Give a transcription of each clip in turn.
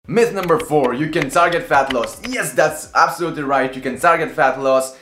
Myth number 4, you can target fat loss. Yes, that's absolutely right, you can target fat loss.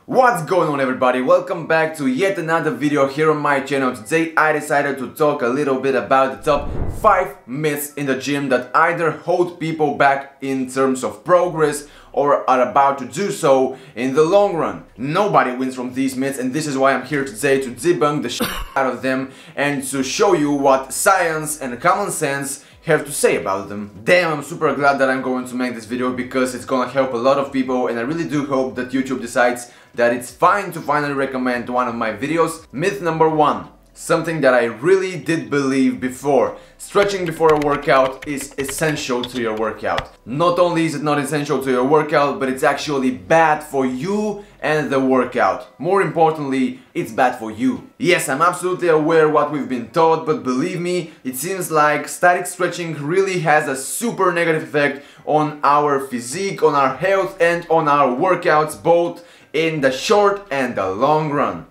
What's going on, everybody? Welcome back to yet another video here on my channel. Today I decided to talk a little bit about the top 5 myths in the gym that either hold people back in terms of progress or are about to do so in the long run. Nobody wins from these myths, and this is why I'm here today to debunk the shit out of them and to show you what science and common sense have to say about them. Damn, I'm super glad that I'm going to make this video because it's gonna help a lot of people, and I really do hope that YouTube decides that it's fine to finally recommend one of my videos. Myth number 1. Something that I really did believe before. Stretching before a workout is essential to your workout. Not only is it not essential to your workout, but it's actually bad for you and the workout. More importantly, it's bad for you. Yes, I'm absolutely aware what we've been taught, but believe me, it seems like static stretching really has a super negative effect on our physique, on our health, and on our workouts, both in the short and the long run.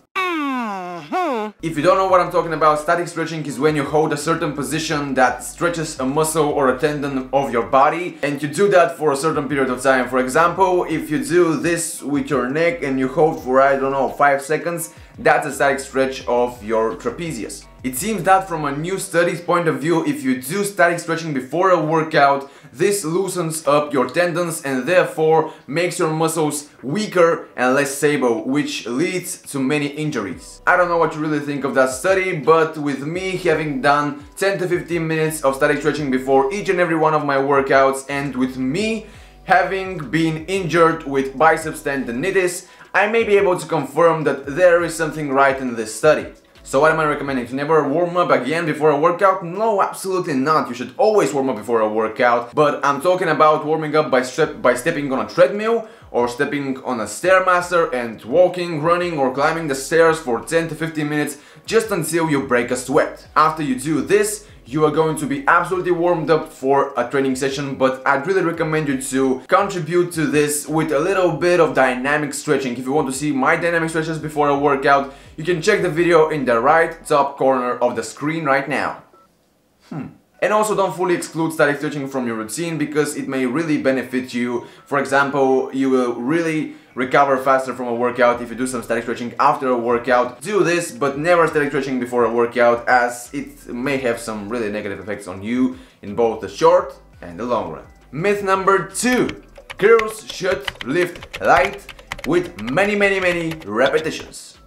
If you don't know what I'm talking about, static stretching is when you hold a certain position that stretches a muscle or a tendon of your body, and you do that for a certain period of time. For example, if you do this with your neck and you hold for, I don't know, 5 seconds, that's a static stretch of your trapezius. It seems that from a new study's point of view, if you do static stretching before a workout, this loosens up your tendons and therefore makes your muscles weaker and less stable, which leads to many injuries. I don't know what you really think of that study, but with me having done 10 to 15 minutes of static stretching before each and every one of my workouts, and with me having been injured with biceps tendinitis, I may be able to confirm that there is something right in this study. So what am I recommending? To never warm up again before a workout? No, absolutely not. You should always warm up before a workout. But I'm talking about warming up by stepping on a treadmill or stepping on a Stairmaster and walking, running or climbing the stairs for 10 to 15 minutes just until you break a sweat. After you do this, you are going to be absolutely warmed up for a training session, but I'd really recommend you to contribute to this with a little bit of dynamic stretching. If you want to see my dynamic stretches before a workout, you can check the video in the right top corner of the screen right now. And also don't fully exclude static stretching from your routine because it may really benefit you. For example, you will really recover faster from a workout if you do some static stretching after a workout. Do this, but never static stretching before a workout, as it may have some really negative effects on you in both the short and the long run. Myth number 2. Girls should lift light with many repetitions,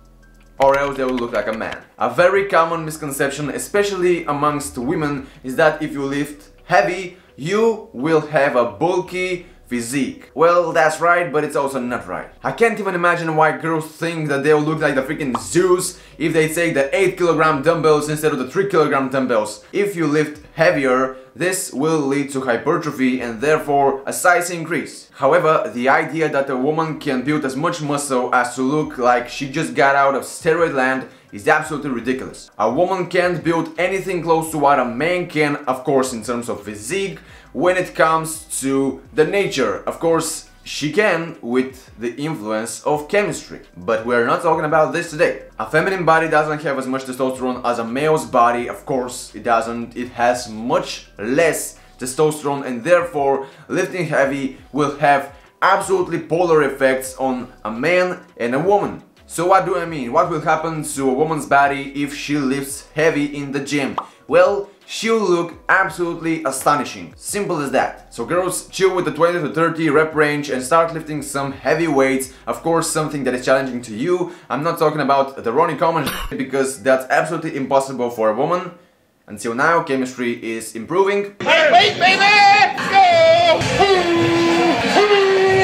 or else they will look like a man. A very common misconception, especially amongst women, is that if you lift heavy, you will have a bulky physique. Well, that's right, but it's also not right. I can't even imagine why girls think that they'll look like the freaking Zeus if they take the 8 kg dumbbells instead of the 3 kg dumbbells. If you lift heavier, this will lead to hypertrophy and therefore a size increase. However, the idea that a woman can build as much muscle as to look like she just got out of steroid land is absolutely ridiculous. A woman can't build anything close to what a man can, of course, in terms of physique. When it comes to the nature, of course, she can with the influence of chemistry. But we're not talking about this today. A feminine body doesn't have as much testosterone as a male's body. Of course, it doesn't. It has much less testosterone, and therefore lifting heavy will have absolutely polar effects on a man and a woman. So what do I mean? What will happen to a woman's body if she lifts heavy in the gym? Well, she'll look absolutely astonishing. Simple as that. So girls, chill with the 20 to 30 rep range and start lifting some heavy weights. Of course, something that is challenging to you. I'm not talking about the Ronnie Coleman because that's absolutely impossible for a woman. Until now, chemistry is improving. Wait, baby! Go!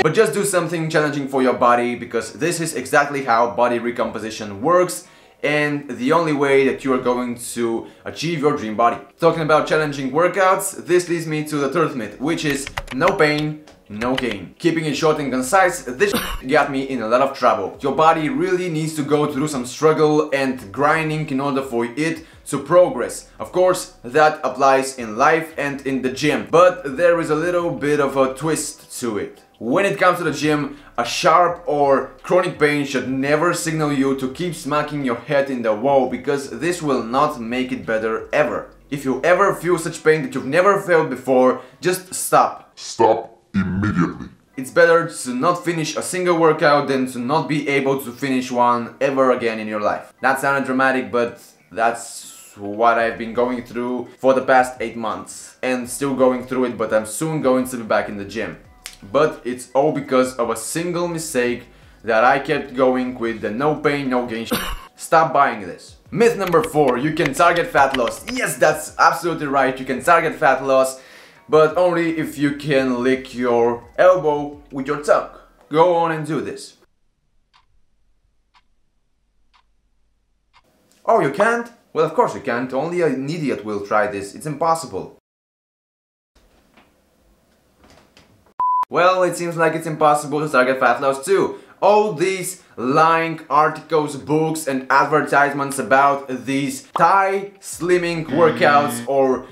But just do something challenging for your body, because this is exactly how body recomposition works and the only way that you are going to achieve your dream body. Talking about challenging workouts, this leads me to the 3rd myth, which is no pain, no gain. Keeping it short and concise, this got me in a lot of trouble. Your body really needs to go through some struggle and grinding in order for it to progress. Of course, that applies in life and in the gym, but there is a little bit of a twist to it. When it comes to the gym, a sharp or chronic pain should never signal you to keep smacking your head in the wall, because this will not make it better ever. If you ever feel such pain that you've never felt before, just stop. Stop immediately. It's better to not finish a single workout than to not be able to finish one ever again in your life. That sounded dramatic, but that's what I've been going through for the past 8 months. And still going through it, but I'm soon going to be back in the gym. But it's all because of a single mistake that I kept going with the no pain, no gain shit. Stop buying this. Myth number 4, you can target fat loss. Yes, that's absolutely right, you can target fat loss, but only if you can lick your elbow with your tongue. Go on and do this. Oh, you can't? Well, of course you can't, only an idiot will try this, it's impossible. Well, it seems like it's impossible to target fat loss too. All these lying articles, books and advertisements about these Thai slimming workouts or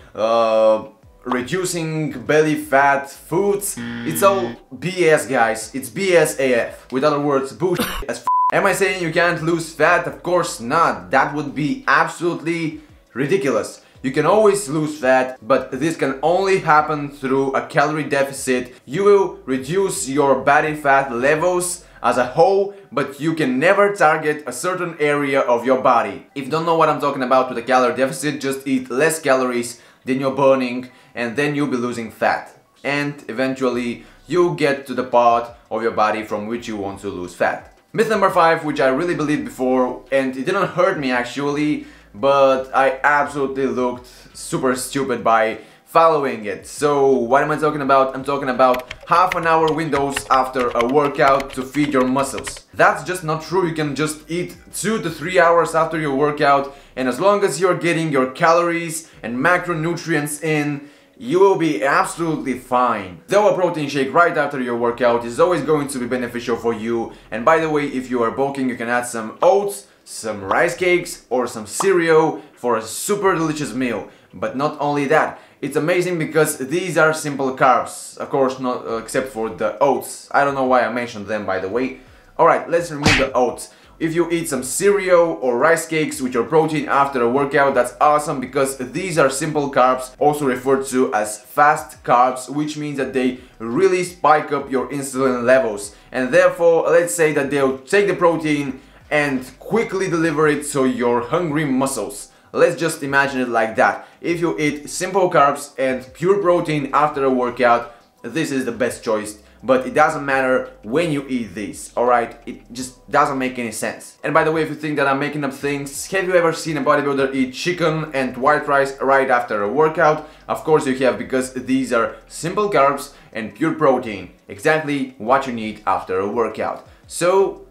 reducing belly fat foods, it's all BS, guys. It's BS AF. With other words, bullshit as f. Am I saying you can't lose fat? Of course not. That would be absolutely ridiculous. You can always lose fat, but this can only happen through a calorie deficit. You will reduce your body fat levels as a whole, but you can never target a certain area of your body. If you don't know what I'm talking about with a calorie deficit, just eat less calories than you're burning and then you'll be losing fat. And eventually you'll get to the part of your body from which you want to lose fat. Myth number 5, which I really believed before, and it didn't hurt me actually, but I absolutely looked super stupid by following it. So what am I talking about? I'm talking about half an hour windows after a workout to feed your muscles. That's just not true. You can just eat 2 to 3 hours after your workout, and as long as you're getting your calories and macronutrients in, you will be absolutely fine. Though a protein shake right after your workout is always going to be beneficial for you. And by the way, if you are bulking, you can add some oats, some rice cakes or some cereal for a super delicious meal. But not only that, it's amazing because these are simple carbs, of course not except for the oats. I don't know why I mentioned them, by the way. Alright, let's remove the oats. If you eat some cereal or rice cakes with your protein after a workout, that's awesome because these are simple carbs, also referred to as fast carbs, which means that they really spike up your insulin levels. And therefore, let's say that they'll take the protein and quickly deliver it to your hungry muscles. Let's just imagine it like that. If you eat simple carbs and pure protein after a workout, this is the best choice. But it doesn't matter when you eat these, alright? It just doesn't make any sense. And by the way, if you think that I'm making up things, have you ever seen a bodybuilder eat chicken and white rice right after a workout? Of course you have, because these are simple carbs and pure protein. Exactly what you need after a workout. So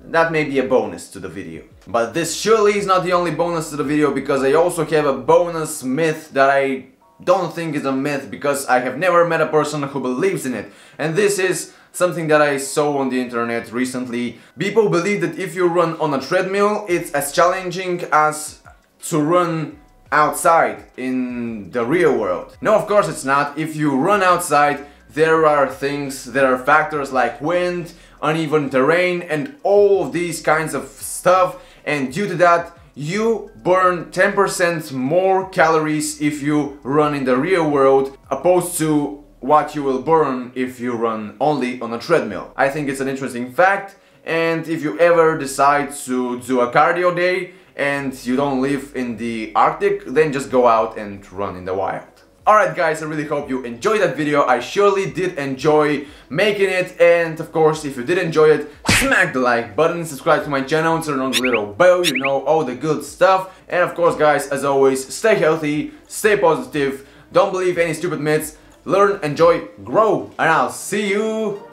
that may be a bonus to the video. But this surely is not the only bonus to the video, because I also have a bonus myth that I don't think is a myth, because I have never met a person who believes in it. And this is something that I saw on the internet recently. People believe that if you run on a treadmill, it's as challenging as to run outside in the real world. No, of course it's not. If you run outside, there are factors like wind, uneven terrain and all of these kinds of stuff, and due to that you burn 10% more calories if you run in the real world opposed to what you will burn if you run only on a treadmill. I think it's an interesting fact, and if you ever decide to do a cardio day and you don't live in the Arctic, then just go out and run in the wild. Alright guys, I really hope you enjoyed that video. I surely did enjoy making it, and of course if you did enjoy it, smack the like button, subscribe to my channel, turn on the little bell, you know, all the good stuff. And of course guys, as always, stay healthy, stay positive, don't believe any stupid myths, learn, enjoy, grow, and I'll see you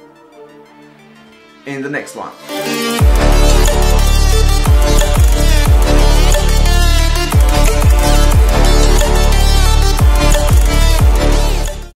in the next one.